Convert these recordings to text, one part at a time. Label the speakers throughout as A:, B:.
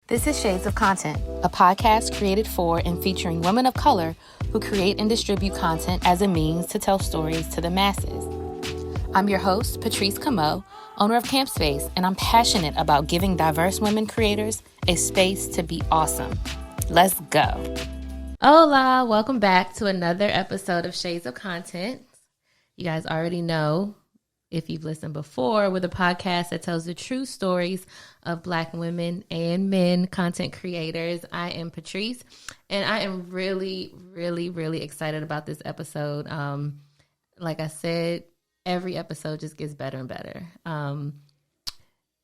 A: This is Shades of Content, a podcast created for and featuring women of color who create and distribute content as a means to tell stories to the masses. I'm your host, Patrice Camo, owner of Camp Space, and I'm passionate about giving diverse women creators a space to be awesome. Let's go. Hola, welcome back to another episode of Shades of Content. You guys already know, if you've listened before, we're the podcast that tells the true stories of Black women and men content creators. I am Patrice, and I am really excited about this episode. Like I said, every episode just gets better and better.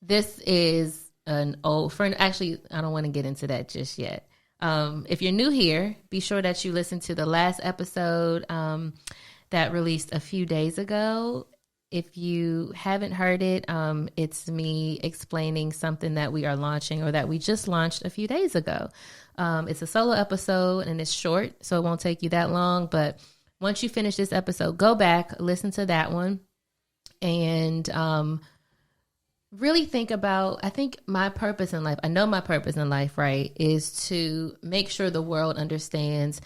A: This is an old friend. Actually, I don't want to get into that just yet. If you're new here, be sure that you listen to the last episode that released a few days ago. If you haven't heard it, it's me explaining something that we are launching or that we just launched a few days ago. It's a solo episode and it's short, so it won't take you that long. But once you finish this episode, go back, listen to that one, and really think about, I think my purpose in life, I know my purpose in life, right, is to make sure the world understands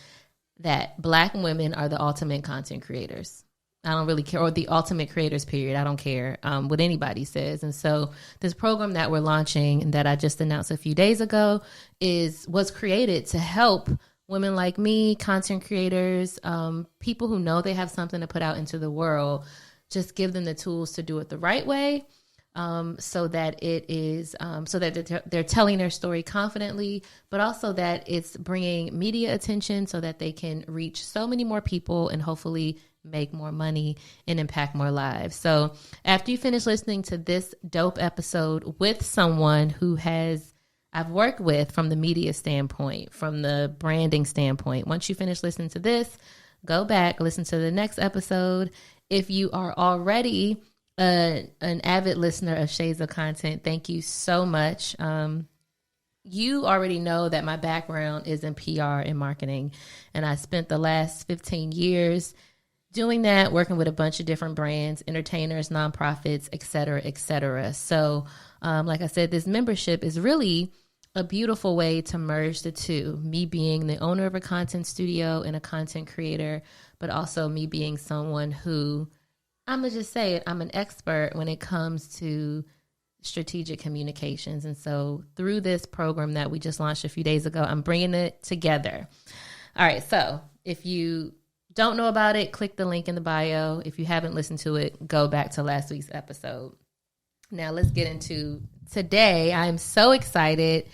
A: that Black women are the ultimate content creators. I don't really care, or the ultimate creators, period. I don't care what anybody says. And so this program that we're launching and that I just announced a few days ago was created to help women like me, content creators, people who know they have something to put out into the world, just give them the tools to do it the right way. So that it is, so that they're telling their story confidently, but also that it's bringing media attention so that they can reach so many more people and hopefully make more money and impact more lives. So after you finish listening to this dope episode with someone who I've worked with from the media standpoint, from the branding standpoint, once you finish listening to this, go back, listen to the next episode. If you are already an avid listener of Shades of Content, thank you so much. You already know that my background is in PR and marketing, and I spent the last 15 years doing that, working with a bunch of different brands, entertainers, nonprofits, et cetera, et cetera. So, like I said, this membership is really a beautiful way to merge the two, me being the owner of a content studio and a content creator, but also me being someone who, I'm going to just say it, I'm an expert when it comes to strategic communications. And so through this program that we just launched a few days ago, I'm bringing it together. All right. So if you don't know about it, click the link in the bio. If you haven't listened to it, go back to last week's episode. Now let's get into today. I'm so excited.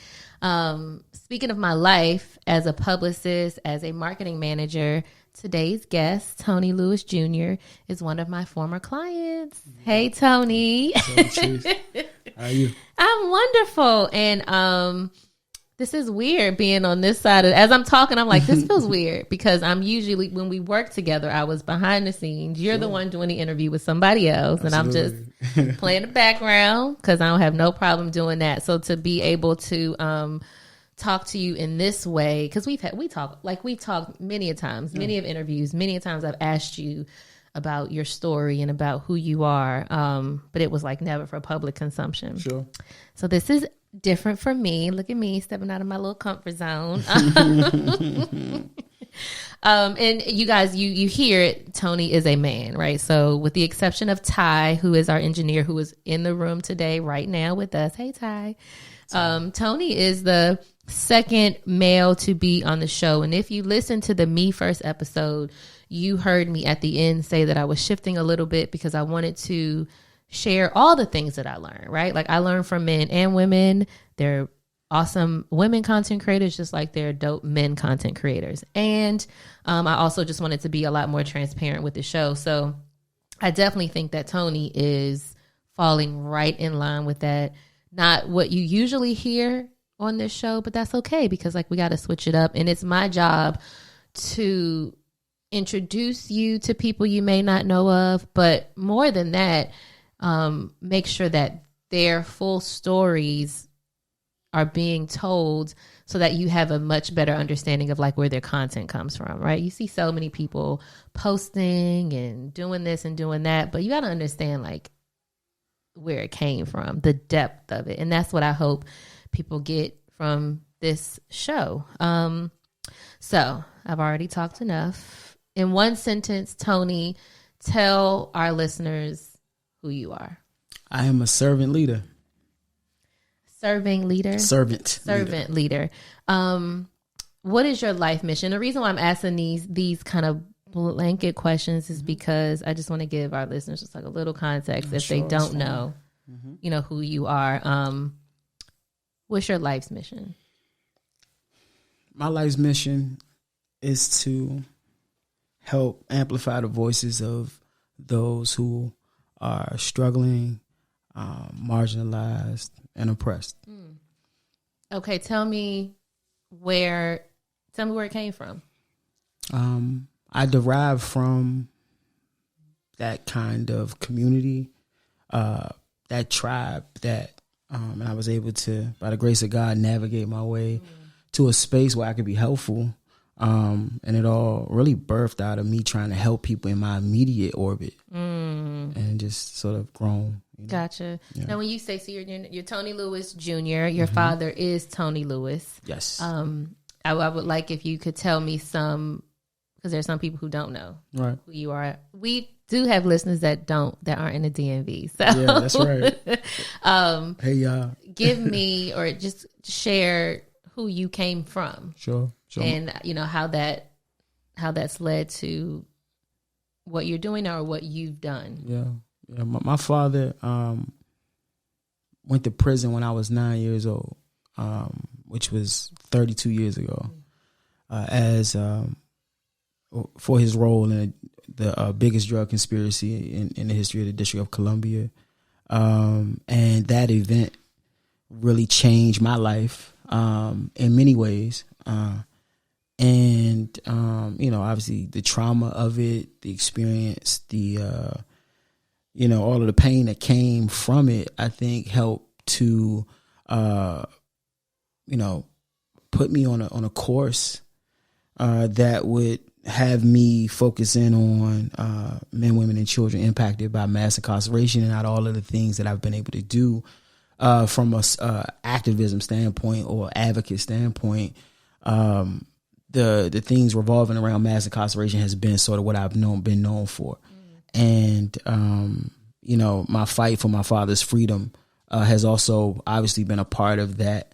A: Speaking of my life as a publicist, as a marketing manager, today's guest, Tony Lewis Jr., is one of my former clients. Hey, Tony.
B: How are you?
A: I'm wonderful. And this is weird being on this side. As I'm talking, I'm like, this feels weird because I'm usually, when we work together, I was behind the scenes. You're the one doing the interview with somebody else.
B: Absolutely.
A: And I'm just playing the background because I don't have no problem doing that. So to be able to talk to you in this way, because we've talked many a times, many of interviews, many a times I've asked you about your story and about who you are, but it was like never for public consumption.
B: Sure.
A: So this is different for me. Look at me stepping out of my little comfort zone. And you guys, you hear it, Tony is a man, right? So with the exception of Ty, who is our engineer, who is in the room today right now with us. Hey, Ty. Tony is the second male to be on the show. And if you listen to the Me First episode, you heard me at the end say that I was shifting a little bit because I wanted to share all the things that I learned, right? Like I learned from men and women. They're awesome women content creators, just like they're dope men content creators. And I also just wanted to be a lot more transparent with the show. So I definitely think that Tony is falling right in line with that. Not what you usually hear on this show, but that's okay because like we got to switch it up. And it's my job to introduce you to people you may not know of, but more than that, make sure that their full stories are being told so that you have a much better understanding of like where their content comes from, right? You see so many people posting and doing this and doing that, but you got to understand like where it came from, the depth of it. And that's what I hope people get from this show. So I've already talked enough. In one sentence, Tony, tell our listeners who you are.
B: I am a servant leader.
A: Serving leader?
B: Servant
A: leader. What is your life mission? The reason why I'm asking these kind of blanket questions is because I just want to give our listeners just like a little context if they don't know, who you are. What's your life's mission?
B: My life's mission is to help amplify the voices of those who are struggling, marginalized, and oppressed.
A: Okay, tell me where it came from.
B: I derive from that kind of community, that tribe that, and I was able to, by the grace of God, navigate my way to a space where I could be helpful. And it all really birthed out of me trying to help people in my immediate orbit and just sort of grown.
A: Gotcha.
B: Yeah.
A: Now, when you say, so you're Tony Lewis Jr., your father is Tony Lewis.
B: Yes.
A: I would like if you could tell me because there's some people who don't know
B: who
A: you are. We do have listeners that aren't in the DMV. So
B: yeah, that's right. Hey, y'all.
A: Give me or just share who you came from.
B: Sure.
A: And how that's led to what you're doing or what you've done.
B: Yeah. My father went to prison when I was 9 years old, which was 32 years ago, for his role in the biggest drug conspiracy in the history of the District of Columbia. And that event really changed my life in many ways. And obviously the trauma of it, the experience, the all of the pain that came from it, I think helped to put me on a course that would have me focus in on men, women, and children impacted by mass incarceration, and not all of the things that I've been able to do from a activism standpoint or advocate standpoint. The things revolving around mass incarceration has been sort of what I've been known for. And, my fight for my father's freedom has also obviously been a part of that.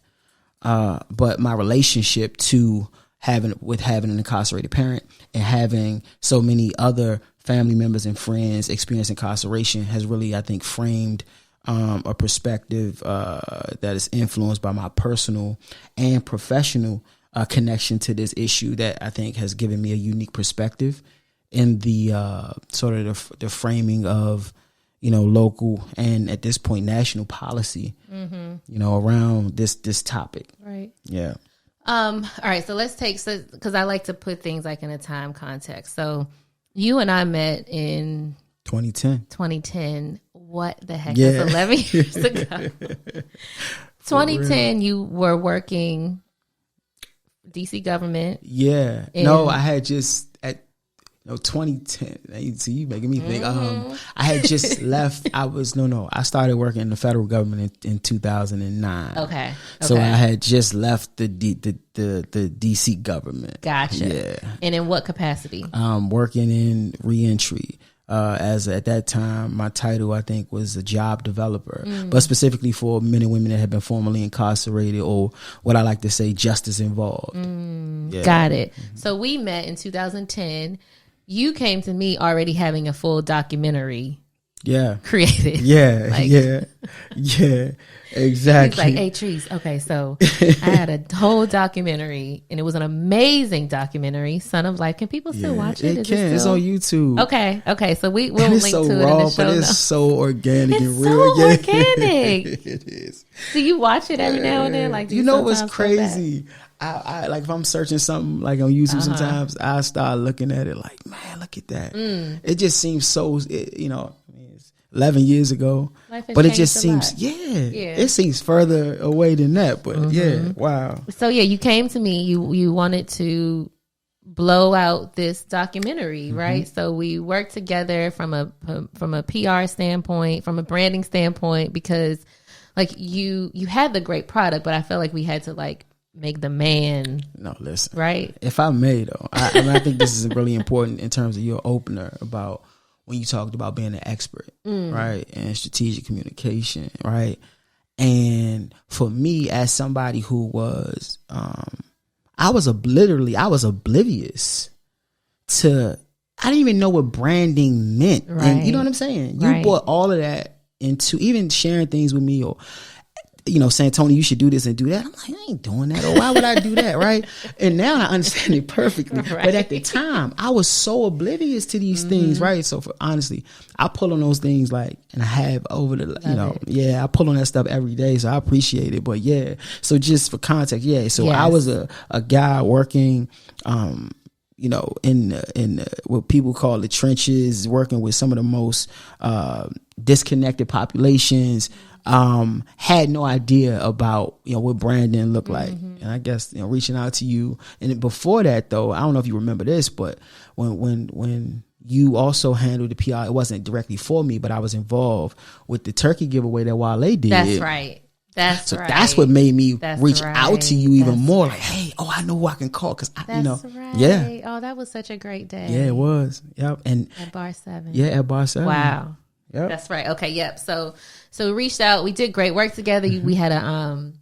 B: But my relationship to having an incarcerated parent and having so many other family members and friends experience incarceration has really, I think, framed a perspective that is influenced by my personal and professional connection to this issue that I think has given me a unique perspective in the sort of the framing of, local and at this point national policy, around this topic.
A: Right.
B: Yeah.
A: All right. So let's because I like to put things like in a time context. So you and I met in 2010. What the heck?
B: Yeah.
A: That's 11 years ago. 2010, you were working DC government.
B: Yeah. No, I had just 2010. See, you making me think. I had just left. I started working in the federal government in 2009.
A: Okay.
B: So I had just left the DC government.
A: Gotcha.
B: Yeah.
A: And in what capacity?
B: Working in reentry. At that time, my title, I think, was a job developer, but specifically for men and women that had been formerly incarcerated or what I like to say, justice involved. Yeah.
A: Got it. So we met in 2010. You came to me already having a full documentary created.
B: Yeah, exactly.
A: He's like, hey, Trees. Okay, so I had a whole documentary, and it was an amazing documentary, Son of Life. Can people still watch it?
B: It's on YouTube.
A: Okay, so we'll link
B: so
A: to
B: raw,
A: it in the show
B: but it's
A: notes.
B: so organic
A: It's
B: and
A: so
B: real.
A: organic.
B: It is.
A: Do you watch it every now and then? Like, do
B: what's
A: sometimes go back?
B: crazy? I like if I'm searching something like on YouTube, sometimes I start looking at it like, man, look at that. It just seems so, it's 11 years ago, but it just seems, it seems further away than that. But wow.
A: So you came to me. You wanted to blow out this documentary, right? So we worked together from a PR standpoint, from a branding standpoint, because like you had the great product, but I felt like we had to like make the man.
B: No, listen.
A: Right.
B: If I may though, I mean, I think this is really important in terms of your opener about when you talked about being an expert, right, and strategic communication, right. And for me, as somebody who was, I was oblivious to. I didn't even know what branding meant.
A: Right.
B: And you know what I'm saying? You brought all of that into even sharing things with me or, saying, Tony, you should do this and do that. I'm like, I ain't doing that. Or why would I do that? Right. And now I understand it perfectly. Right. But at the time, I was so oblivious to these things. Right. So honestly, I pull on those things and I have over the, I pull on that stuff every day. So I appreciate it. But yeah. So just for context. Yeah. So I was a guy working, in what people call the trenches, working with some of the most disconnected populations, had no idea about what branding looked like. And I guess reaching out to you. And before that, though, I don't know if you remember this, but when you also handled the PR, it wasn't directly for me, but I was involved with the turkey giveaway that Wale did.
A: That's right.
B: So that's what made me reach out to you even more. Like, hey, I know who I can call because
A: right.
B: Yeah.
A: Oh, that was such a great day.
B: Yeah, it was. Yep. And
A: at Bar 7.
B: Yeah, at Bar 7.
A: Wow.
B: Yep.
A: That's right. Okay. Yep. So we reached out. We did great work together. We had a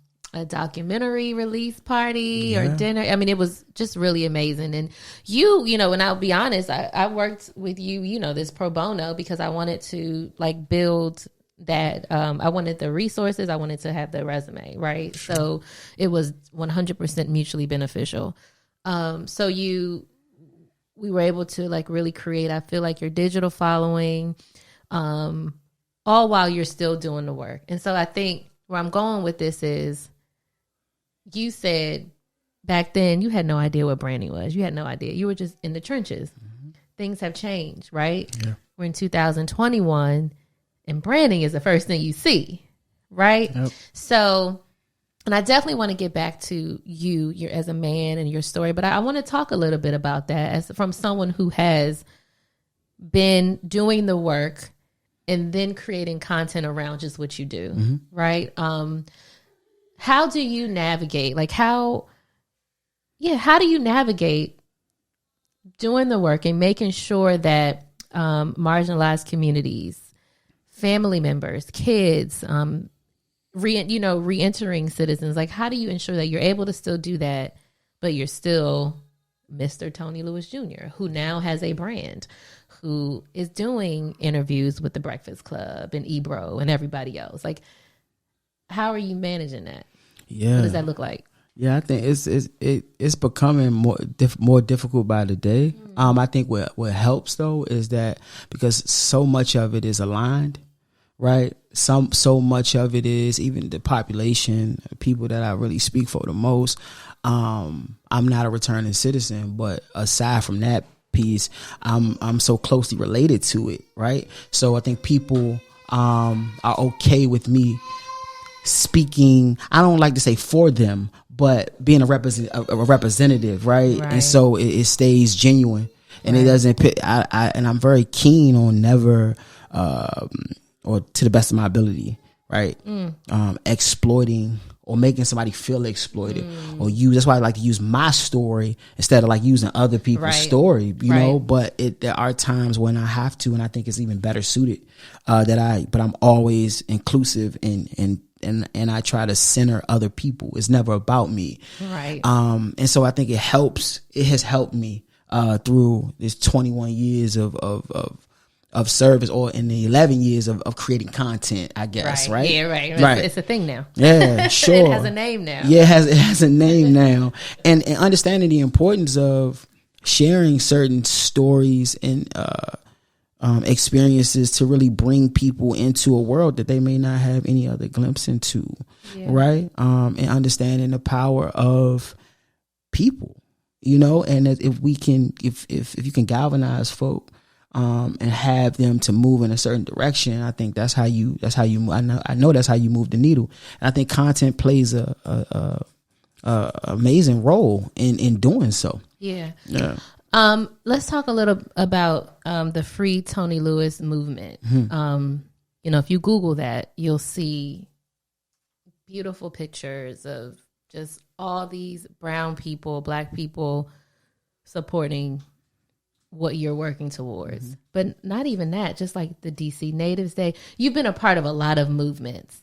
A: documentary release party or dinner. I mean, it was just really amazing. And and I'll be honest, I worked with you, this pro bono because I wanted to like build that. I wanted the resources. I wanted to have the resume, right? Sure. So it was 100% mutually beneficial. We were able to like really create, I feel like, your digital following, all while you're still doing the work. And so I think where I'm going with this is, you said back then you had no idea what branding was. You had no idea. You were just in the trenches. Things have changed, right? Yeah. We're in 2021 and branding is the first thing you see, right? Yep. So, and I definitely want to get back to you as a man and your story, but I want to talk a little bit about that as from someone who has been doing the work and then creating content around just what you do, right? How do you navigate? Like how do you navigate doing the work and making sure that marginalized communities, family members, kids, re-entering citizens, like how do you ensure that you're able to still do that, but you're still Mr. Tony Lewis Jr., who now has a brand, who is doing interviews with the Breakfast Club and Ebro and everybody else? Like, how are you managing that? Yeah. What does that look like?
B: Yeah, I think it's becoming more difficult by the day. I think what helps though is that because so much of it is aligned, right? So much of it is even the population, people that I really speak for the most. I'm not a returning citizen, but aside from that piece, I'm so closely related to it, right? So I think people are okay with me speaking. I don't like to say for them, but being a representative, right? And so it stays genuine, and it doesn't. And I'm very keen on never, or to the best of my ability, right? Exploiting or making somebody feel exploited or use. That's why I like to use my story instead of like using other people's story, you know. But there are times when I have to, and I think it's even better suited but I'm always inclusive and I try to center other people. It's never about me. Right. And so I think it has helped me through this 21 years of service, or in the 11 years of creating content, I guess. Right.
A: Yeah, right. It's a thing now.
B: Yeah, sure.
A: It has a name now.
B: Yeah, it has a name now. And understanding the importance of sharing certain stories and experiences to really bring people into a world that they may not have any other glimpse into, right? And understanding the power of people, and that if you can galvanize folk, and have them to move in a certain direction, I think that's how you I know that's how you move the needle. And I think content plays a amazing role in doing so. Yeah.
A: Let's talk a little about the Free Tony Lewis movement. If you Google that, you'll see beautiful pictures of just all these brown people, black people supporting what you're working towards. But not even that, just like the DC Natives Day. You've been a part of a lot of movements.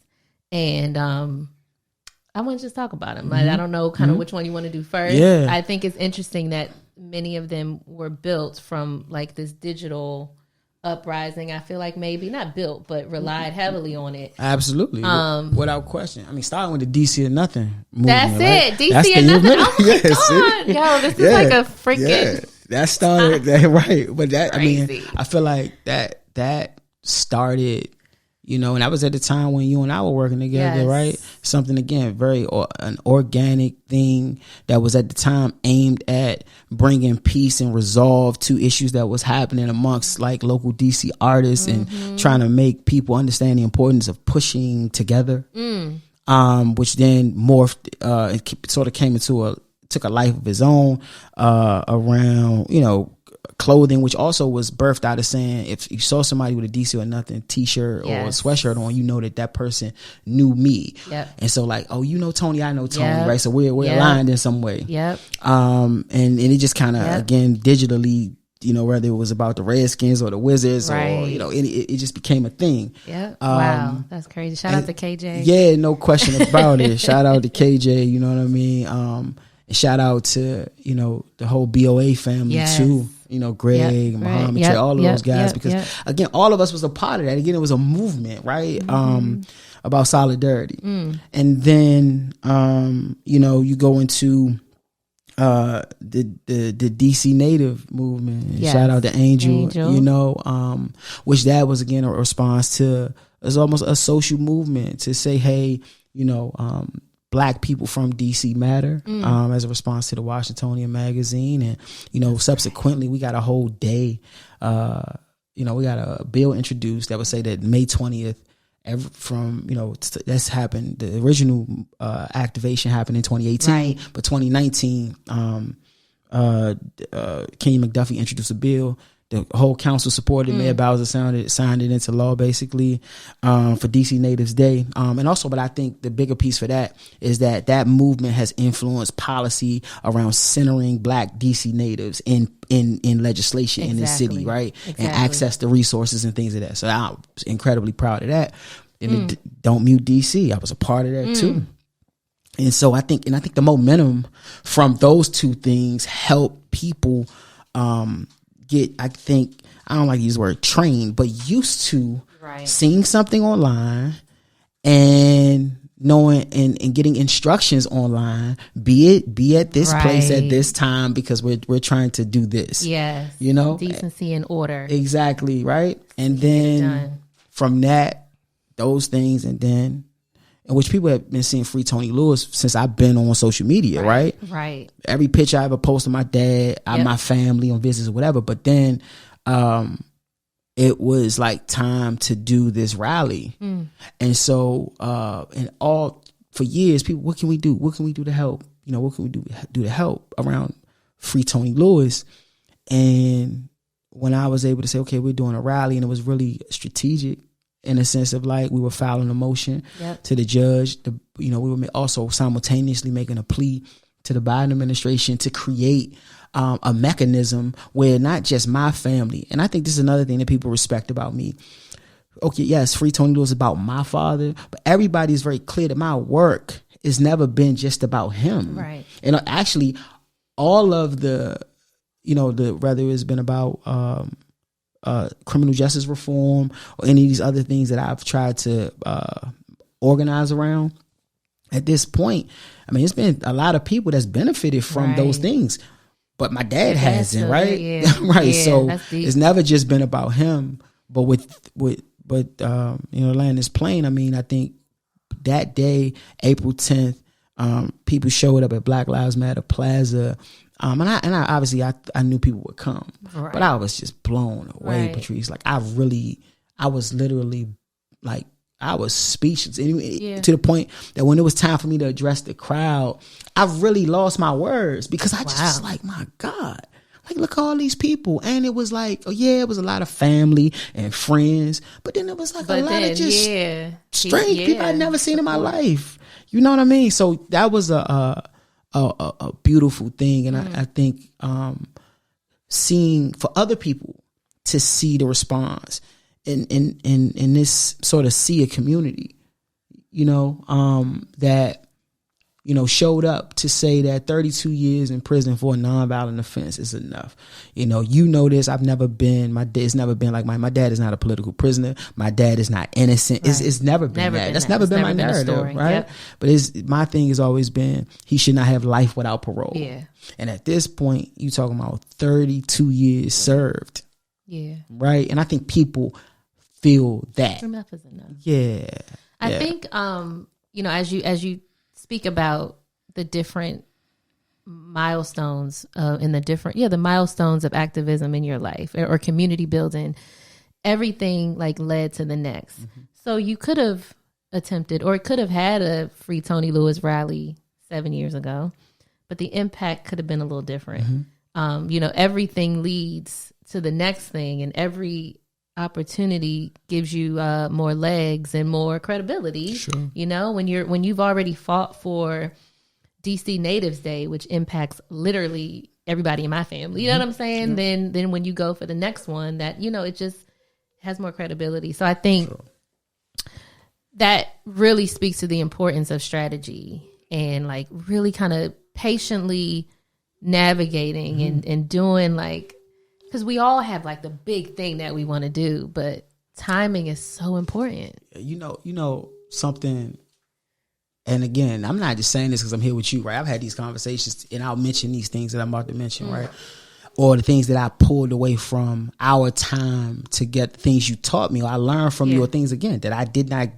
A: And I want to just talk about them. Like, I don't know kind of which one you want to do first.
B: Yeah.
A: I think it's interesting that many of them were built from like this digital uprising. I feel like maybe not built, but relied heavily on it.
B: Absolutely. Without question. I mean, starting with the DC or nothing movement.
A: That's
B: right?
A: it. DC
B: That's
A: or nothing.
B: movement.
A: Oh my God. Yo, this is like a freaking...
B: That started that, right. But that,
A: crazy.
B: I mean, I feel like that started, you know, and that was at the time when you and I were working together, right? Something, again, an organic thing that was at the time aimed at bringing peace and resolve to issues that was happening amongst like local DC artists and trying to make people understand the importance of pushing together. Which then morphed, it sort of took a life of its own, around, you know, clothing, which also was birthed out of saying, if you saw somebody with a DC or nothing t-shirt or a sweatshirt on, you know that person knew me. And so like, oh, you know Tony, I know Tony, right? So we're aligned in some way. And it just kind of, again, digitally, you know, whether it was about the Redskins or the Wizards or, you know, it just became a thing.
A: Wow, that's crazy. Shout out to KJ.
B: Yeah, no question about it. Shout out to KJ, you know what I mean? And shout out to, you know, the whole BOA family too. You know, Greg, Muhammad, all of those guys. Because again, all of us was a part of that. Again, it was a movement, right? About solidarity. And then, you know, you go into the DC Native movement. Shout out to Angel. You know, which that was again a response to, it's almost a social movement to say, hey, you know, Black people from DC matter, as a response to the Washingtonian magazine. And, you know, subsequently we got a whole day, you know, we got a bill introduced that would say that May 20th, from, you know, that's happened. The original activation happened in 2018, but 2019, Kenny McDuffie introduced a bill. The whole council supported. Mayor Bowser signed it into law, basically, for DC Natives Day. And also, but I think the bigger piece for that is that movement has influenced policy around centering Black DC natives in legislation in the city, right? And access to resources and things of that. So I'm incredibly proud of that. And Don't Mute DC, I was a part of that too. And so I think the momentum from those two things help people get, I think, I don't like to use the word trained, but used to seeing something online and knowing and getting instructions online, be at this place at this time, because we're trying to do this. You know?
A: Decency and order.
B: Exactly, right? And then from that, those things, and then, in which people have been seeing Free Tony Lewis since I've been on social media, right? Every picture I ever post of my dad, my family on visits or whatever. But then it was like time to do this rally. And so, for years, people, what can we do? What can we do to help? You know, what can we do to help around Free Tony Lewis? And when I was able to say, okay, we're doing a rally, and it was really strategic, in a sense of like we were filing a motion to the judge. You know, we were also simultaneously making a plea to the Biden administration to create a mechanism where not just my family, and I think this is another thing that people respect about me. Okay, yes, Free Tony Lewis is about my father, but everybody is very clear that my work has never been just about him. And actually, all of the, you know, whether it's been about criminal justice reform or any of these other things that I've tried to organize around, at this point, I mean, it's been a lot of people that's benefited from those things, but my dad hasn't, right? So it's never just been about him, but you know, land this plane. I mean, I think that day, April 10th, people showed up at Black Lives Matter Plaza. And I obviously I knew people would come, but I was just blown away, Patrice. Like I was literally like, I was speechless to the point that when it was time for me to address the crowd, I really lost my words, because I just was like, my God, like look at all these people. And it was like, oh yeah, it was a lot of family and friends, but then it was like a lot of just strange people I'd never seen in my life. You know what I mean? So that was a beautiful thing. And I think seeing for other people to see the response in this sort of sea of community, that, showed up to say that 32 years in prison for a nonviolent offense is enough. This, it's never been like my dad is not a political prisoner. My dad is not innocent. Right. It's never been that. That's never been my narrative, right? Yep. But my thing has always been he should not have life without parole.
A: Yeah.
B: And at this point, you talking about 32 years served.
A: Yeah.
B: Right? And I think people feel that.
A: Enough is enough.
B: Yeah.
A: I think, as you speak about the different milestones the milestones of activism in your life or community building, everything like led to the next. Mm-hmm. So you could have attempted or could have had a Free Tony Lewis rally 7 years ago, but the impact could have been a little different. Mm-hmm. Everything leads to the next thing, and every opportunity gives you more legs and more credibility.
B: Sure.
A: When you've already fought for DC Natives Day, which impacts literally everybody in my family. You know what I'm saying? Yep. Then when you go for the next one, that it just has more credibility. So I think that really speaks to the importance of strategy and like really kind of patiently navigating and doing like. Because we all have like the big thing that we want to do, but timing is so important. Something.
B: And again, I'm not just saying this because I'm here with you, right? I've had these conversations and I'll mention these things that I'm about to mention, right? Or the things that I pulled away from our time to get the things you taught me or I learned from you or things, again, that I did not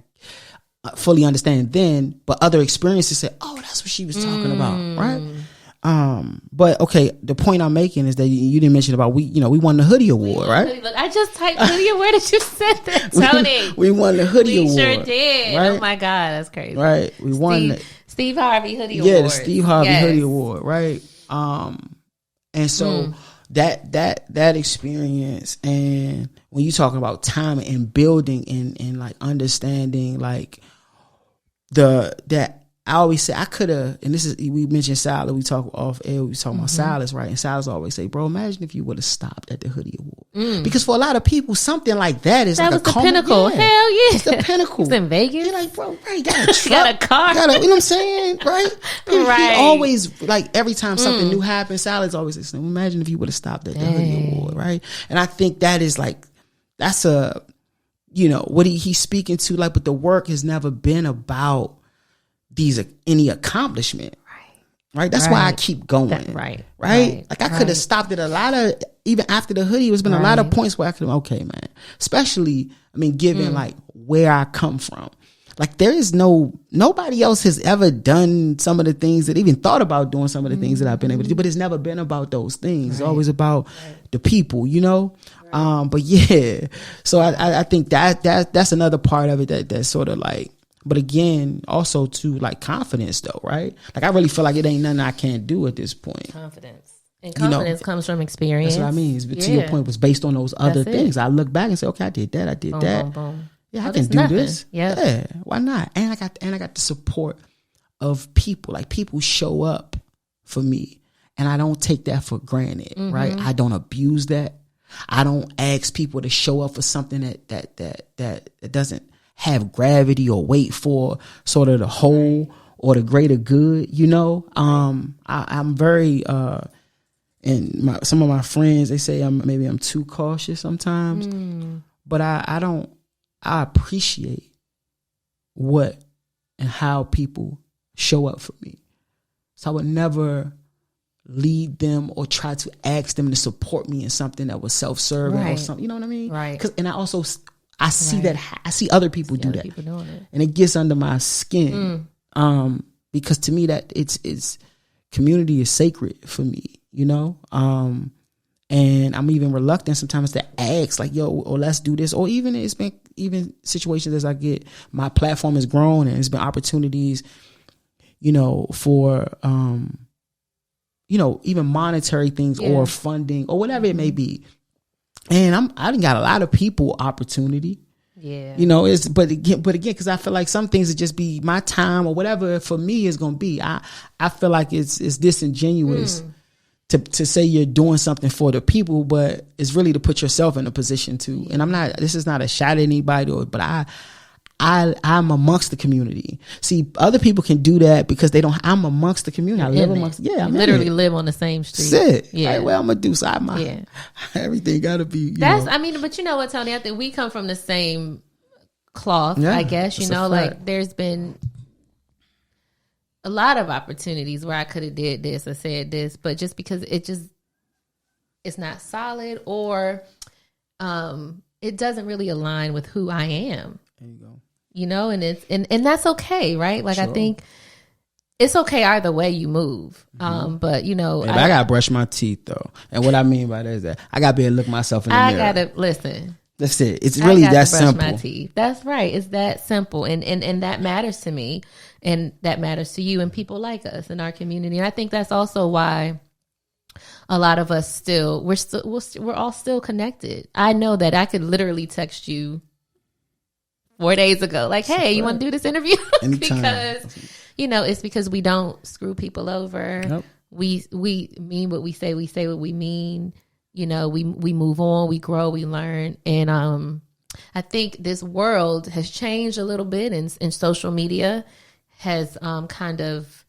B: fully understand then, but other experiences said, oh, that's what she was talking about, right? But okay, the point I'm making is that you didn't mention about we won the hoodie award, right?
A: Look, I just typed hoodie award that you said that, Tony.
B: we won the hoodie award.
A: We sure did. Right? Oh my God, that's crazy.
B: Right. We won
A: Steve Harvey hoodie award.
B: Yeah, the Steve Harvey hoodie award, right? And so that experience, and when you talk about time and building and like understanding like that I always say I could have, and this is, we mentioned Silas, we talk off air, we talking about Silas, right? And Silas always say, bro, imagine if you would have stopped at the hoodie award. Because for a lot of people, something like that is
A: that
B: like
A: was the pinnacle. Hell yeah.
B: It's the pinnacle.
A: It's in Vegas.
B: You're like, bro, right, got a truck.
A: Got a car.
B: You know what I'm saying? Right?
A: Right.
B: He always, like every time something new happens, Silas always says, imagine if you would have stopped at the hoodie award, right? And I think that is like, that's a, what he's speaking to, like, but the work has never been about any accomplishment, right? That's why I keep going, right? Like I could have stopped at a lot of, even after the hoodie, there's been a lot of points where I could have, okay, man, especially, given like where I come from, like there is nobody else has ever done some of the things that even thought about doing some of the things that I've been able to do, but it's never been about those things. It's always about the people, but yeah, so I think that's another part of it that's sort of like. But again, also to like confidence though, right? Like I really feel like it ain't nothing I can't do at this point.
A: Confidence. And confidence comes from experience.
B: That's what I mean. To your point, was based on those other things. I look back and say, okay, I did that.
A: Boom, boom.
B: Yeah, I can do this. Yeah, why not? And I got the support of people. Like people show up for me, and I don't take that for granted, right? I don't abuse that. I don't ask people to show up for something that doesn't have gravity or weight for sort of the whole or the greater good, I'm very and some of my friends, they say I'm too cautious sometimes, but I appreciate what and how people show up for me. So I would never lead them or try to ask them to support me in something that was self-serving or something, you know what I mean?
A: Right.
B: And I see that I see other people do that, and it gets under my skin. Because to me that it's community is sacred for me, and I'm even reluctant sometimes to ask like, yo, or let's do this, or even it's been even situations as I get, my platform has grown and it's been opportunities, for, even monetary things or funding or whatever it may be. And I done got a lot of people opportunity,
A: Yeah.
B: But again, because I feel like some things would just be my time or whatever for me is going to be. I feel like it's disingenuous to say you're doing something for the people, but it's really to put yourself in a position to. And this is not a shot at anybody, but I'm amongst the community. See, other people can do that because they don't. I'm amongst the community. I live amongst. Yeah, I
A: literally live on the same street.
B: That's it.
A: Yeah.
B: Like, well, I'm gonna do so. Everything got to be.
A: I mean, but you know what, Tony? I think we come from the same cloth. Yeah, I guess like there's been a lot of opportunities where I could have did this or said this, but just because it's not solid or it doesn't really align with who I am.
B: There you go.
A: And it's and that's okay, right? Like, sure. I think it's okay either way you move. But I
B: gotta brush my teeth though. And what I mean by that is that I gotta be able to look myself in the mirror.
A: I gotta listen.
B: That's it. It's really that simple.
A: My teeth. That's right. It's that simple, and that matters to me, and that matters to you, and people like us in our community. And I think that's also why a lot of us we're all still connected. I know that I could literally text you 4 days ago, like, "Hey, you want to do this interview?" Because it's because we don't screw people over. Nope. We mean what we say what we mean. We move on, we grow, we learn. And I think this world has changed a little bit, and social media has kind of,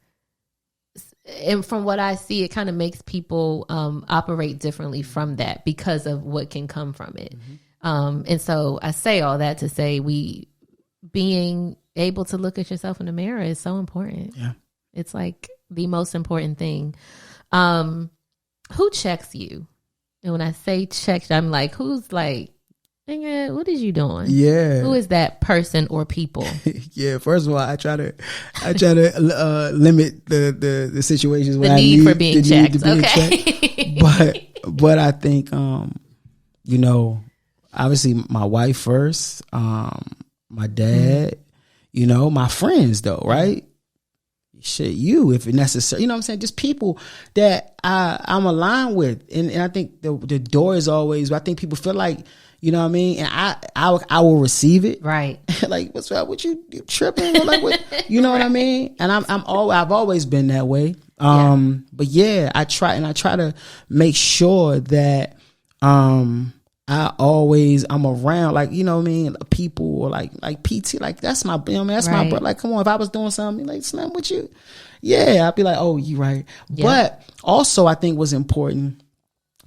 A: and from what I see, it kind of makes people operate differently from that because of what can come from it. And so I say all that to say being able to look at yourself in the mirror is so important.
B: Yeah.
A: It's like the most important thing. Who checks you? And when I say checked, I'm like, who's like, what is you doing?
B: Yeah.
A: Who is that person or people?
B: Yeah. First of all, I try to limit the situations where
A: the need for being checked. Okay.
B: But I think, obviously my wife first, my dad, my friends though, right? Shit, if necessary, what I'm saying? Just people that I'm aligned with, and I think the door is always. I think people feel like, and I will receive it,
A: right?
B: Like, what's up with you tripping? Or like, what, what I mean? And I've always been that way. But yeah, I try to make sure that I'm around, like, people, or like PT, like that's my, that's right. My brother. Like, come on, if I was doing something like Slim with you, yeah, I'd be like, oh, you right. Yeah. But also, I think what's important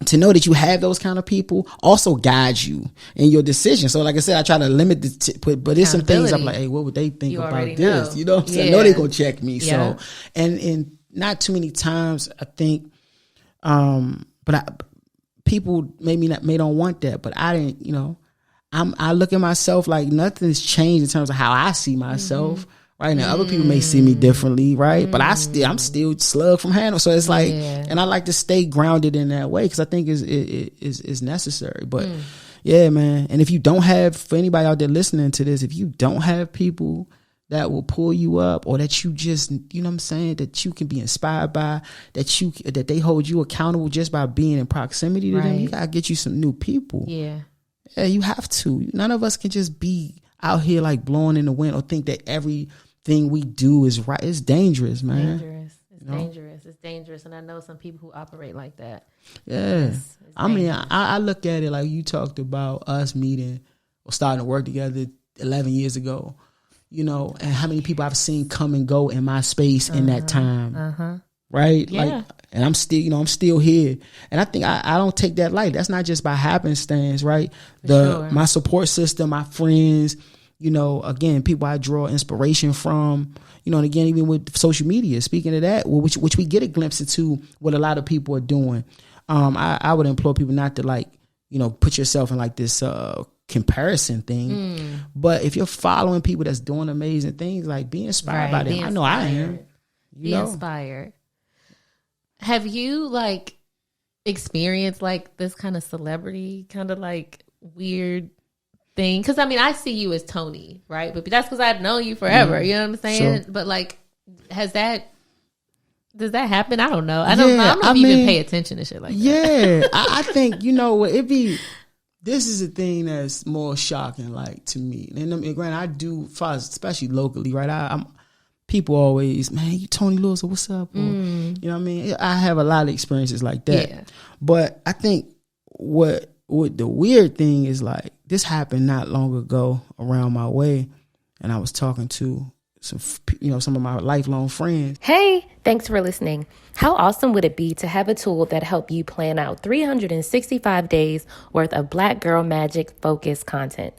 B: to know that you have those kind of people also guide you in your decision. So, like I said, I try to limit but there's some things I'm like, hey, what would they think about this? Know. What I'm saying? I know they're gonna check me. Yeah. So, and not too many times, I think, people may don't want that, but I didn't, I look at myself like nothing's changed in terms of how I see myself right now. Other people may see me differently, right? But I'm still slug from handle. So it's like, and I like to stay grounded in that way because I think is necessary. But yeah, man. And if you don't have, for anybody out there listening to this, if you don't have people that will pull you up, or that you just, that you can be inspired by, that they hold you accountable just by being in proximity to them, you gotta get you some new people.
A: Yeah,
B: you have to. None of us can just be out here like blowing in the wind or think that everything we do is right. It's dangerous, man.
A: It's dangerous. And I know some people who operate like that.
B: Yeah. I mean, I look at it like you talked about us meeting or starting to work together 11 years ago. And how many people I've seen come and go in my space in that time, right? Yeah. Like, and I'm still here, and I think I don't take that light. That's not just by happenstance, right? My support system, my friends, again, people I draw inspiration from, and again, even with social media. Speaking of that, which we get a glimpse into what a lot of people are doing. I would implore people not to put yourself in like this comparison thing, but if you're following people that's doing amazing things, like be inspired by them. I know I am.
A: Be inspired. Have you like experienced like this kind of celebrity kind of like weird thing? Because I mean, I see you as Tony, right? But that's because I've known you forever. You know what I'm saying? Sure. But like, does that happen? I don't know. I don't know if you even pay attention to shit like that.
B: Yeah, I think it be. this is a thing that's more shocking, like, to me. And granted, I do, especially locally, right? I'm people always, man, you Tony Lewis, or what's up? Or, you know what I mean? I have a lot of experiences like that. Yeah. But I think what the weird thing is, like, this happened not long ago around my way, and I was talking to some of my lifelong friends.
C: Hey, thanks for listening. How awesome would it be to have a tool that help you plan out 365 days worth of Black Girl Magic focused content?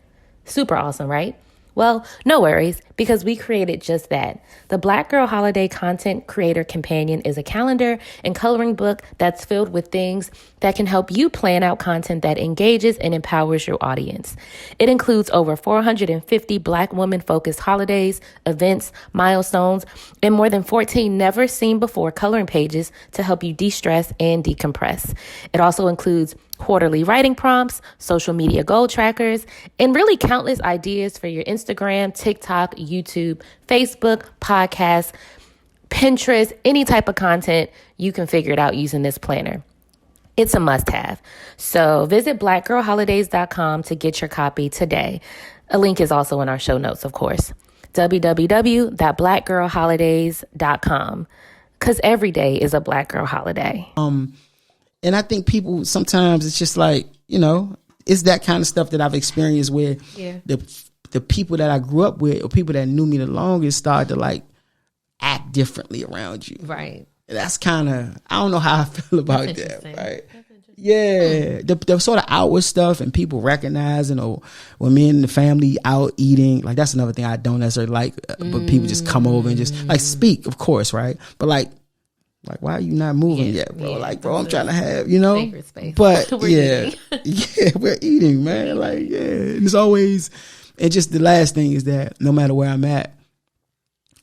C: Super awesome, right? Well, no worries, because we created just that. The Black Girl Holiday Content Creator Companion is a calendar and coloring book that's filled with things that can help you plan out content that engages and empowers your audience. It includes over 450 Black woman-focused holidays, events, milestones, and more than 14 never-seen-before coloring pages to help you de-stress and decompress. It also includes quarterly writing prompts, social media goal trackers, and really countless ideas for your Instagram, TikTok, YouTube, Facebook, podcasts, Pinterest, any type of content. You can figure it out using this planner. It's a must-have. So visit blackgirlholidays.com to get your copy today. A link is also in our show notes, of course. www.blackgirlholidays.com, because every day is a Black girl holiday.
B: And I think people, sometimes it's just like, it's that kind of stuff that I've experienced where the people that I grew up with or people that knew me the longest started to, like, act differently around you.
A: Right.
B: That's kind of, I don't know how I feel about that. Right. Yeah. The sort of outward stuff and people recognizing, or when me and the family out eating, like, that's another thing I don't necessarily like, but people just come over and just, like, speak, of course, right? But like, why are you not moving yet, bro? Like, bro, I'm trying to have,
A: sacred space.
B: But
A: we're
B: we're eating, man. Like, and it's always, and just the last thing is that no matter where I'm at,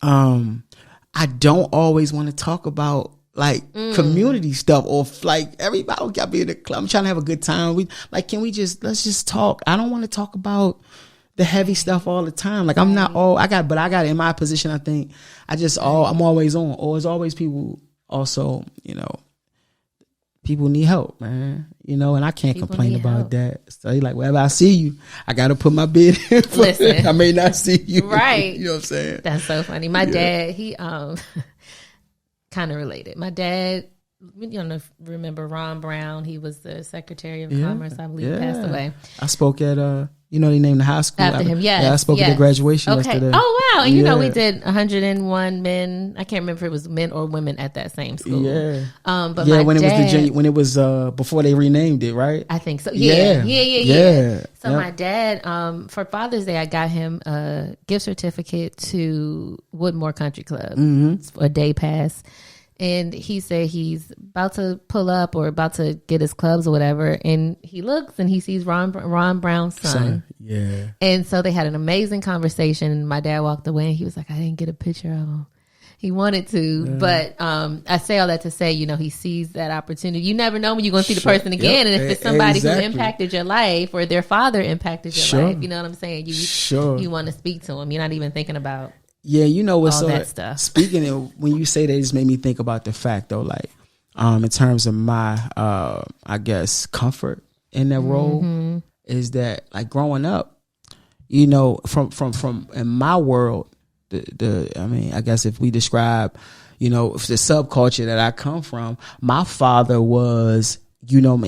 B: I don't always want to talk about, like, community stuff, or like everybody got to be in the club. I'm trying to have a good time. Let's just talk. I don't want to talk about the heavy stuff all the time. Like, I'm not I got in my position, I think I'm always on, or there's always people. Also, people need help, man. And I can't complain about that. So, like, wherever I see you, I got to put my bid in.
A: Listen,
B: I may not see you.
A: Right.
B: You know what I'm saying?
A: That's so funny. My dad, he kind of related. My dad, remember Ron Brown? He was the Secretary of Commerce, I believe, passed away.
B: I spoke at they named the high school
A: after him. Yes,
B: I spoke at the graduation yesterday.
A: Oh wow! And we did 101 men. I can't remember if it was men or women at that same school.
B: Yeah.
A: But
B: when it was before they renamed it, right?
A: I think so.
B: Yeah.
A: So my dad, for Father's Day, I got him a gift certificate to Woodmore Country Club, a day pass. And he said he's about to pull up or about to get his clubs or whatever. And he looks and he sees Ron Brown's son.
B: Yeah.
A: And so they had an amazing conversation. And my dad walked away and he was like, I didn't get a picture of him. He wanted to. Yeah. But I say all that to say, he sees that opportunity. You never know when you're going to see the person again. And if it's somebody who impacted your life or their father impacted your life, you know what I'm saying? You want to speak to him. You're not even thinking about.
B: Yeah, what's
A: all that stuff.
B: Speaking of, when you say that, it just made me think about the fact, though, like, in terms of my, I guess, comfort in that role, is that, like, growing up, from in my world, I guess if we describe, the subculture that I come from, my father was,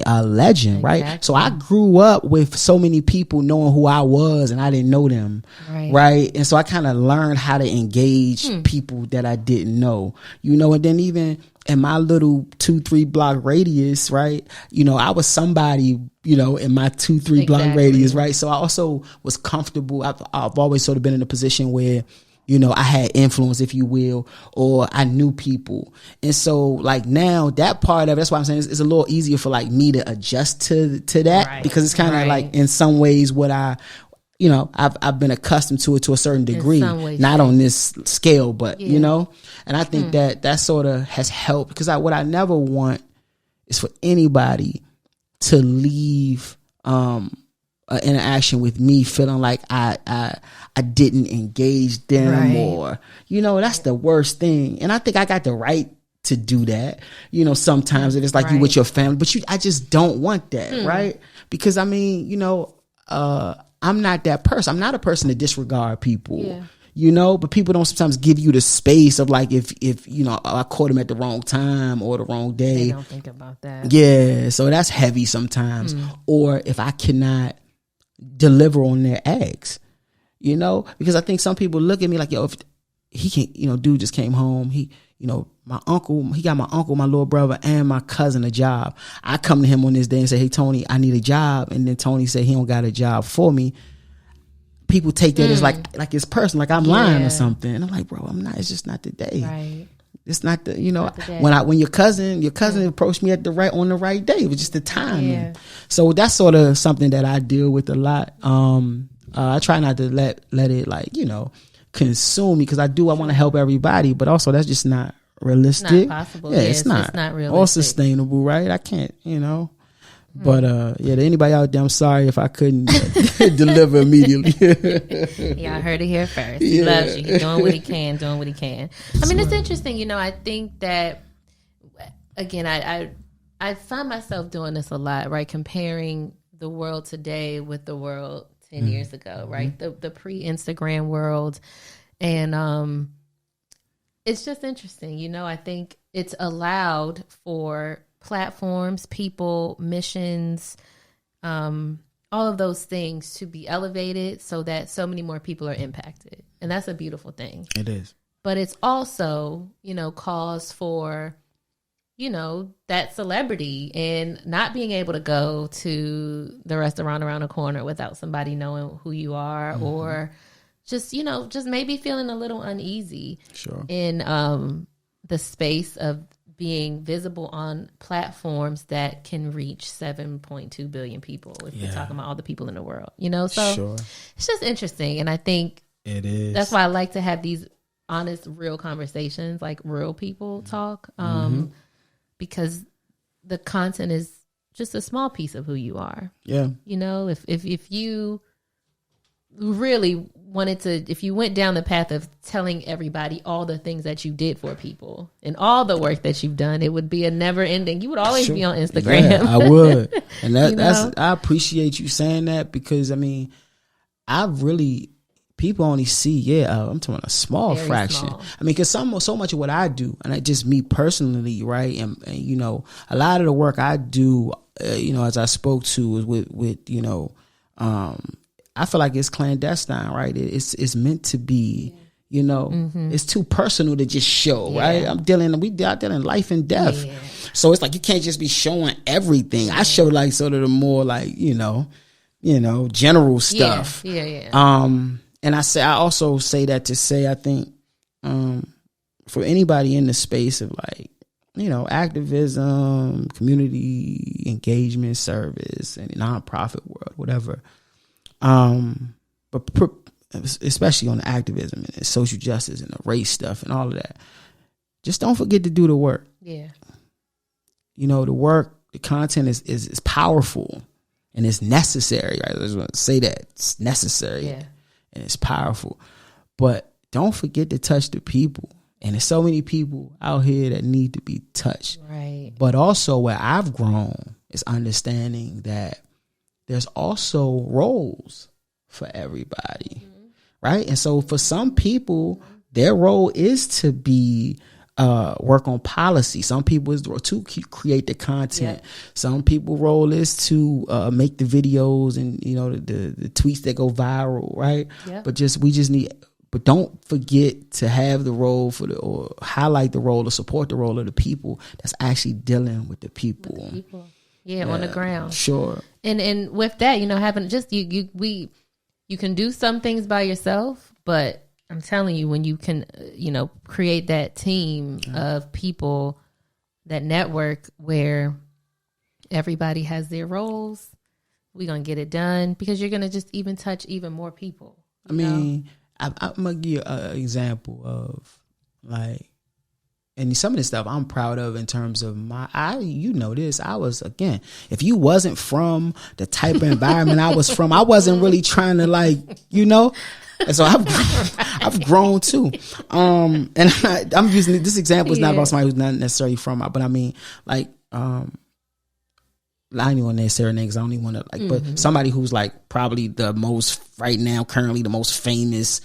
B: a legend, right? So I grew up with so many people knowing who I was and I didn't know them, right? And so I kind of learned how to engage people that I didn't know, and then even in my little 2-3 block radius, right? I was somebody, in my 2-3 block radius, right? So I also was comfortable. I've always sort of been in a position where, I had influence, if you will, or I knew people. And so, like, now that part of it, that's why I'm saying it's a little easier for, like, me to adjust to that, because it's kind of like, in some ways, what I've been accustomed to it to a certain degree, not on this scale, but, and I think that sort of has helped, because what I never want is for anybody to leave, interaction with me feeling like I didn't engage them, or that's the worst thing. And I think I got the right to do that. You know, sometimes it is like you with your family, but I just don't want that, right? Because I mean, you know, I'm not that person. I'm not a person to disregard people. Yeah. You know, but people don't sometimes give you the space of like if you know I caught them at the wrong time or the wrong day.
A: They don't think about that.
B: Yeah, so that's heavy sometimes. Or if I cannot deliver on their acts, you know, because I think some people look at me like, yo, if he can't, you know, dude just came home. He, you know, my uncle, he got my uncle, my little brother, and my cousin a job. I come to him on this day and say, hey, Tony, I need a job. And then Tony said he don't got a job for me. People take that as like it's personal, like I'm lying or something. And I'm like, bro, I'm not. It's just not the day.
A: Right.
B: It's not the, you know, when your cousin approached me on the right day. It was just the timing. Yeah. So that's sort of something that I deal with a lot. I try not to let it like, you know, consume me because I want to help everybody, but also that's just not realistic.
A: It's not possible.
B: Yeah, it's not
A: realistic
B: or sustainable, right? I can't, you know. But to anybody out there, I'm sorry if I couldn't deliver immediately.
A: Yeah, I heard it here first. He loves you. He's doing what he can, I mean, it's interesting, you know, I think that, again, I find myself doing this a lot, right? Comparing the world today with the world 10 years ago, right? The pre-Instagram world. And it's just interesting, you know, I think it's allowed for platforms, people, missions, all of those things to be elevated so that so many more people are impacted. And that's a beautiful thing.
B: It is.
A: But it's also, you know, cause for, you know, that celebrity and not being able to go to the restaurant around the corner without somebody knowing who you are or just, you know, just maybe feeling a little uneasy in the space of being visible on platforms that can reach 7.2 billion people if we're talking about all the people in the world, you know? So it's just interesting. And I think
B: it is.
A: That's why I like to have these honest, real conversations, like real people talk, because the content is just a small piece of who you are. Yeah. You know, if you really wanted to, if you went down the path of telling everybody all the things that you did for people and all the work that you've done, it would be a never ending. You would always be on Instagram.
B: Yeah, I would. And that's, I appreciate you saying that because I mean, people only see, I'm talking about a small
A: Very
B: fraction.
A: small.
B: I mean, because so much of what I do, and I just me personally, right? And you know, a lot of the work I do, you know, as I spoke to is with you know, I feel like it's clandestine, right? It's meant to be, you know, it's too personal to just show, right? We out dealing life and death. Yeah. So it's like, you can't just be showing everything. I show like sort of the more like, you know, general stuff.
A: Yeah.
B: And I also say that to say, I think, for anybody in the space of like, you know, activism, community engagement, service, and nonprofit world, whatever. But especially on the activism and social justice and the race stuff and all of that, just don't forget to do the work.
A: Yeah.
B: You know, the work, the content is powerful and it's necessary. Right? I just want to say that it's necessary and it's powerful, but don't forget to touch the people. And there's so many people out here that need to be touched.
A: Right.
B: But also where I've grown is understanding that there's also roles for everybody, right? And so for some people, their role is to be work on policy. Some people is to create the content. Yeah. Some people role is to make the videos and you know the tweets that go viral, right? Yeah. But don't forget to have the role or highlight the role or support the role of the people that's actually dealing with the people.
A: Yeah, on the ground.
B: Sure.
A: And with that, you know, having just you can do some things by yourself, but I'm telling you, when you can, you know, create that team of people, that network where everybody has their roles, we're going to get it done because you're going to just even touch even more people. I
B: mean, I'm going to give you an example of like and some of this stuff I'm proud of in terms of you know this, I was, again, if you wasn't from the type of environment I was from, I wasn't really trying to, like, you know. And so I've grown too. And I'm using this example is not about somebody who's not necessarily from, but I mean, like, I don't even want to say her name because I don't even want to, like, but somebody who's like probably the most, right now, currently the most famous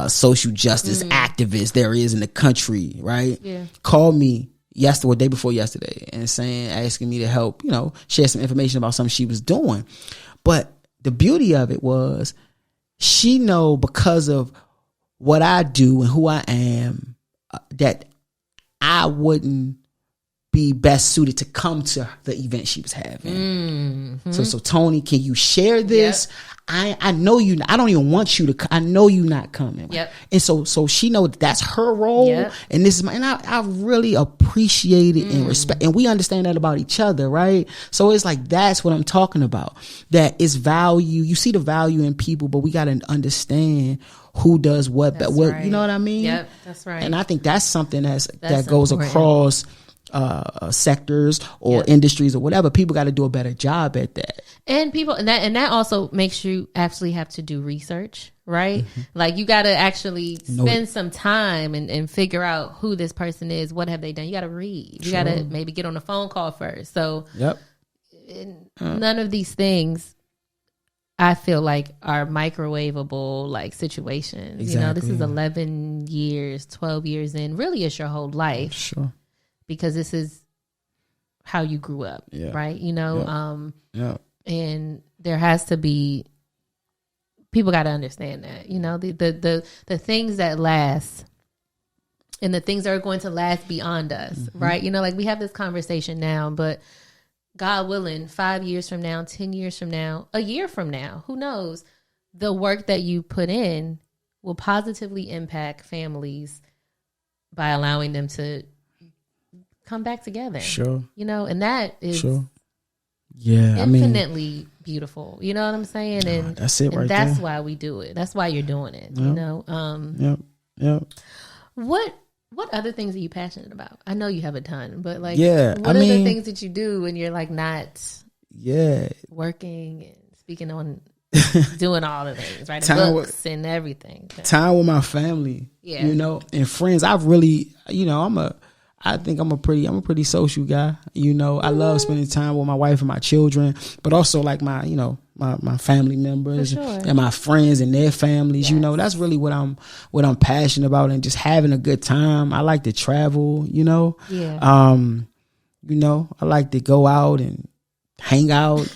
B: social justice activist there is in the country, right? Yeah. Called me yesterday, day before yesterday, and asking me to help, you know, share some information about something she was doing. But the beauty of it was, she know because of what I do and who I am, that I wouldn't be best suited to come to the event she was having. So Tony, can you share this? Yep. I know you. I don't even want you to. I know you not coming. Yep. And so she know that's her role. Yep. And this is and I really appreciate it and respect. And we understand that about each other, right? So it's like, that's what I'm talking about. That it's value. You see the value in people, but we got to understand who does what. That's what right. You know what I mean?
A: Yep, that's right.
B: And I think that's something that goes important. Across sectors or industries or whatever. People got to do a better job at that.
A: And people, and that also makes you actually have to do research, right? Like, you got to actually spend some time and figure out who this person is. What have they done? You got to read. You got to maybe get on a phone call first. So none of these things, I feel like, are microwavable, like, situations. Exactly. You know, this is 11 years, 12 years in. Really, it's your whole life.
B: Sure.
A: Because this is how you grew up, right? You know, and there has to be, people got to understand that, you know, the things that last and the things that are going to last beyond us, right? You know, like, we have this conversation now, but God willing, 5 years from now, 10 years from now, a year from now, who knows, the work that you put in will positively impact families by allowing them to come back together. Sure. You know, and that is infinitely beautiful. You know what I'm saying? And
B: that's it, right
A: that's
B: there.
A: why we do it. That's why you're doing it. You know? What other things are you passionate about? I know you have a ton, but, like, what are the things that you do when you're, like, not working and speaking on doing all the things, right? Books and everything.
B: Time with my family, you know, and friends. I've really, you know, I think I'm a pretty social guy. You know, I love spending time with my wife and my children, but also, like, my, you know, my family members and my friends and their families. You know, that's really what I'm passionate about, and just having a good time. I like to travel, you know. You know, I like to go out and hang out.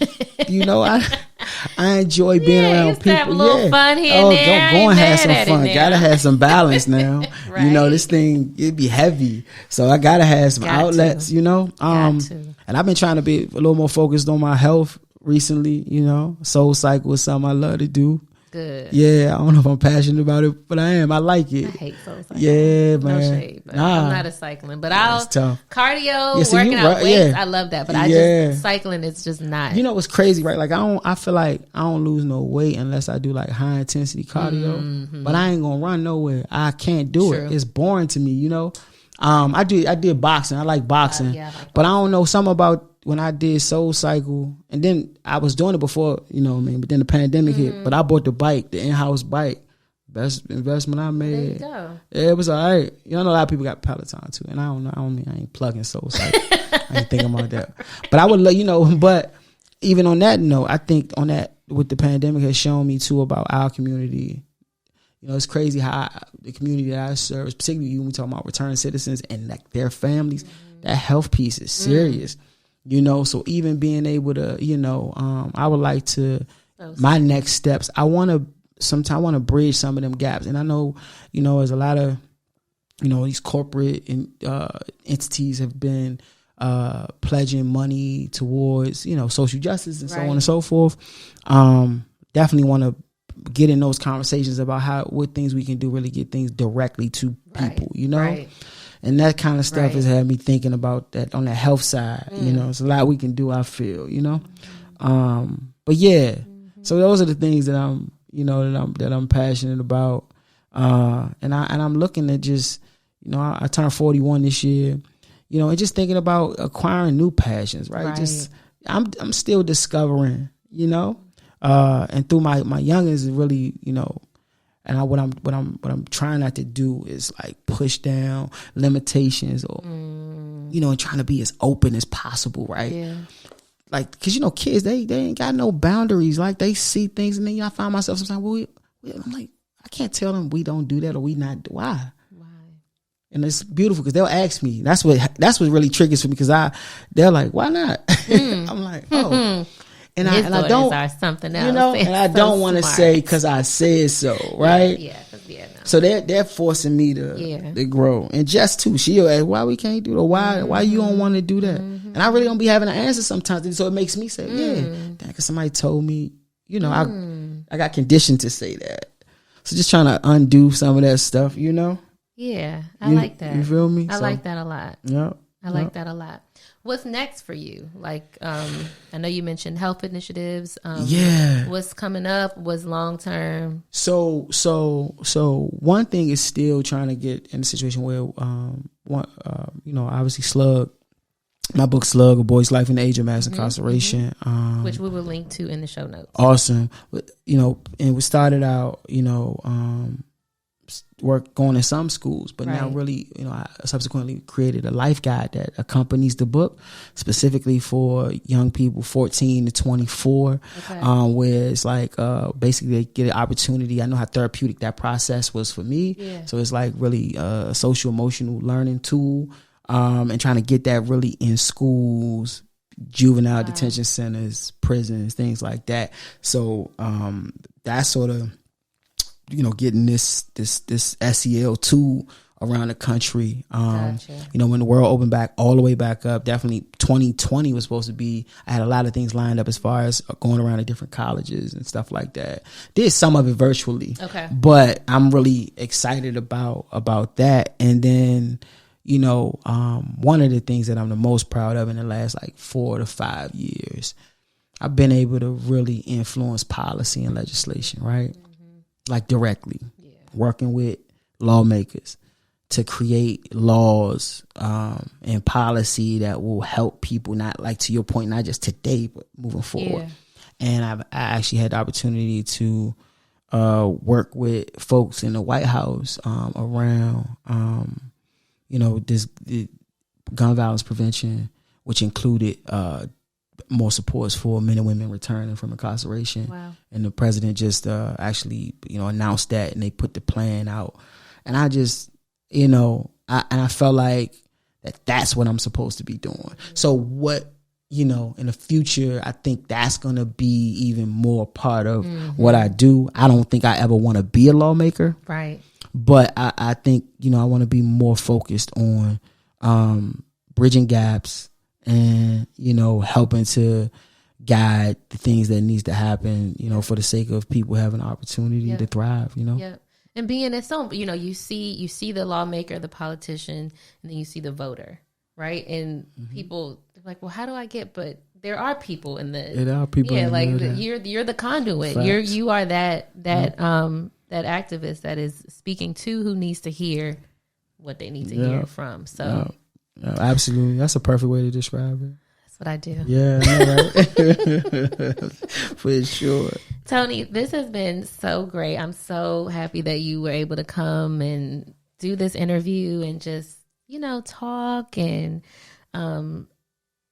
B: You know, I enjoy being around people.
A: Have a little fun here and there.
B: Go and have some fun. Gotta have some balance now. Right. You know, this thing, it'd be heavy, so I gotta have some outlets. You know, and I've been trying to be a little more focused on my health recently. You know, Soul Cycle is something I love to do.
A: Good.
B: Yeah, I don't know if I'm passionate about it, but I am. I like it.
A: I hate Soul Cycle.
B: Yeah, man.
A: No shade, but I'm not a cycling. But I'll cardio,
B: so
A: working out weights. I love that, but I just cycling is just not.
B: You know what's crazy, right? Like, I feel like I don't lose no weight unless I do, like, high intensity cardio. But I ain't gonna run nowhere. I can't do it. It's boring to me. You know, I did boxing. I like boxing, but I don't know something about when I did Soul Cycle, and then I was doing it before, you know what I mean, but then the pandemic hit. But I bought the bike, the in-house bike. Best investment I made. There you go. Yeah, it was all right. You know, a lot of people got Peloton too, and I don't know. I ain't plugging Soul Cycle. I ain't thinking about that. But I would, you know. But even on that note, I think on that, what the pandemic has shown me too about our community. You know, it's crazy how the community that I serve, particularly when we talk about returned citizens and, like, their families, that health piece is serious. You know, so even being able to, you know, I would like to, my next steps, I want to bridge some of them gaps. And I know, you know, there's a lot of, you know, these corporate entities have been pledging money towards, you know, social justice and so on and so forth. Definitely want to get in those conversations about what things we can do, really get things directly to people, you know? And that kind of stuff has had me thinking about that on the health side. You know, it's a lot we can do, I feel, you know. But yeah, so those are the things that I'm passionate about. And I'm looking to just, You know, I turned 41 this year. You know, and just thinking about acquiring new passions, right? Just I'm still discovering, you know, and through my youngest is really, you know, and what I'm trying not to do is like push down limitations or, you know, and trying to be as open as possible, right? Yeah. Like, cause you know, kids they ain't got no boundaries. Like they see things, and then I find myself sometimes. I'm like, I can't tell them we don't do that or we not. Why? And it's beautiful because they'll ask me. That's what really triggers for me because they're like, why not? I'm like, oh, and I don't
A: are something else,
B: you know, and I don't want to say because I said so, right?
A: Yeah. No.
B: So they're forcing me to grow. And Jess too, she'll ask, why we can't do that? Why you don't want to do that? And I really don't be having an answer sometimes. So it makes me say, because somebody told me, you know, I got conditioned to say that. So just trying to undo some of that stuff, you know.
A: Yeah, I like that.
B: You feel me?
A: I like that a lot.
B: Yeah.
A: I like that a lot. What's next for you? Like, I know you mentioned health initiatives. What's coming up? What's long term?
B: So one thing is still trying to get in a situation where, you know, obviously Slug, my book Slug, A Boy's Life in the Age of Mass Incarceration.
A: Which we will link to in the show notes.
B: Awesome. But, you know, and we started out, you know, going in some schools, but now really, you know, I subsequently created a life guide that accompanies the book specifically for young people 14 to 24, where it's like basically they get an opportunity. I know how therapeutic that process was for me. So it's like really a social emotional learning tool, and trying to get that really in schools, juvenile detention centers, prisons, things like that. So that's sort of, you know, getting this SEL tool around the country. You know, when the world opened back all the way back up, definitely 2020 was supposed to be, I had a lot of things lined up as far as going around to different colleges and stuff like that. Did some of it virtually. But I'm really excited about that. And then, you know, one of the things that I'm the most proud of in the last like 4 to 5 years, I've been able to really influence policy and legislation, right? Like directly, working with lawmakers to create laws and policy that will help people, not like to your point, not just today, but moving forward. And I actually had the opportunity to work with folks in the White House around, you know, the gun violence prevention, which included more supports for men and women returning from incarceration. And the president just actually, you know, announced that, and they put the plan out. And I just, you know, I felt like that's what I'm supposed to be doing. So what, you know, in the future, I think that's going to be even more part of what I do. I don't think I ever want to be a lawmaker. But I think, you know, I want to be more focused on bridging gaps, and, you know, helping to guide the things that needs to happen, you know, for the sake of people having an opportunity to thrive, you know.
A: And being at some, you know, you see the lawmaker, the politician, and then you see the voter, right? And people are like, well, how do I get? But there are people in the.
B: There are people.
A: Yeah, like you're the conduit.
B: Facts.
A: You are that activist that is speaking to who needs to hear what they need to hear from. So.
B: Absolutely. That's a perfect way to describe it.
A: That's what I do.
B: Yeah, I know, right? For sure.
A: Tony, this has been so great. I'm so happy that you were able to come and do this interview and just, you know, talk and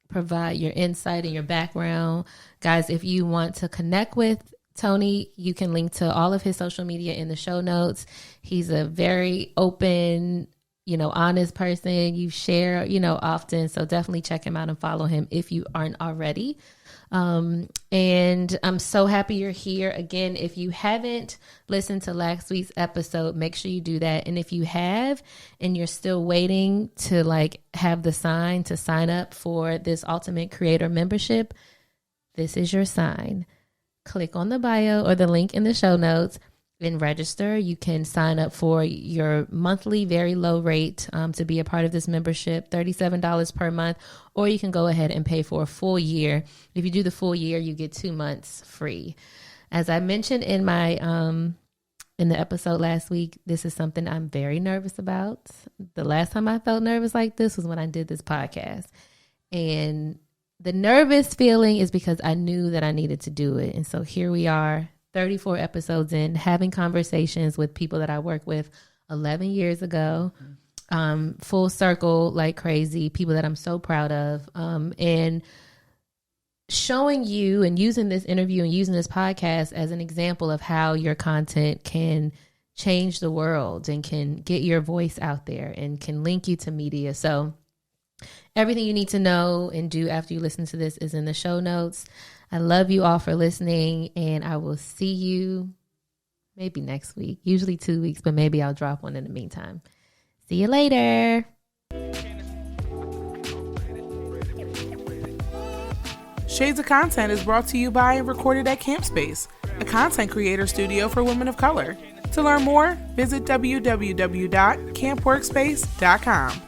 A: provide your insight and your background. Guys, if you want to connect with Tony, you can link to all of his social media in the show notes. He's a very open, you know, honest person. You share, you know, often. So definitely check him out and follow him if you aren't already. And I'm so happy you're here. Again, if you haven't listened to last week's episode, make sure you do that. And if you have, and you're still waiting to like have the sign to sign up for this Ultimate Creator membership, this is your sign. Click on the bio or the link in the show notes and register. You can sign up for your monthly very low rate to be a part of this membership, $37 per month, or you can go ahead and pay for a full year. If you do the full year, you get 2 months free. As I mentioned in my in the episode last week, this is something I'm very nervous about. The last time I felt nervous like this was when I did this podcast. And the nervous feeling is because I knew that I needed to do it. And so here we are, 34 episodes in, having conversations with people that I worked with 11 years ago, full circle like crazy, people that I'm so proud of, and showing you and using this interview and using this podcast as an example of how your content can change the world and can get your voice out there and can link you to media. So everything you need to know and do after you listen to this is in the show notes. I love you all for listening, and I will see you maybe next week, usually 2 weeks, but maybe I'll drop one in the meantime. See you later.
D: Shades of Content is brought to you by and recorded at Camp Space, a content creator studio for women of color. To learn more, visit www.campworkspace.com.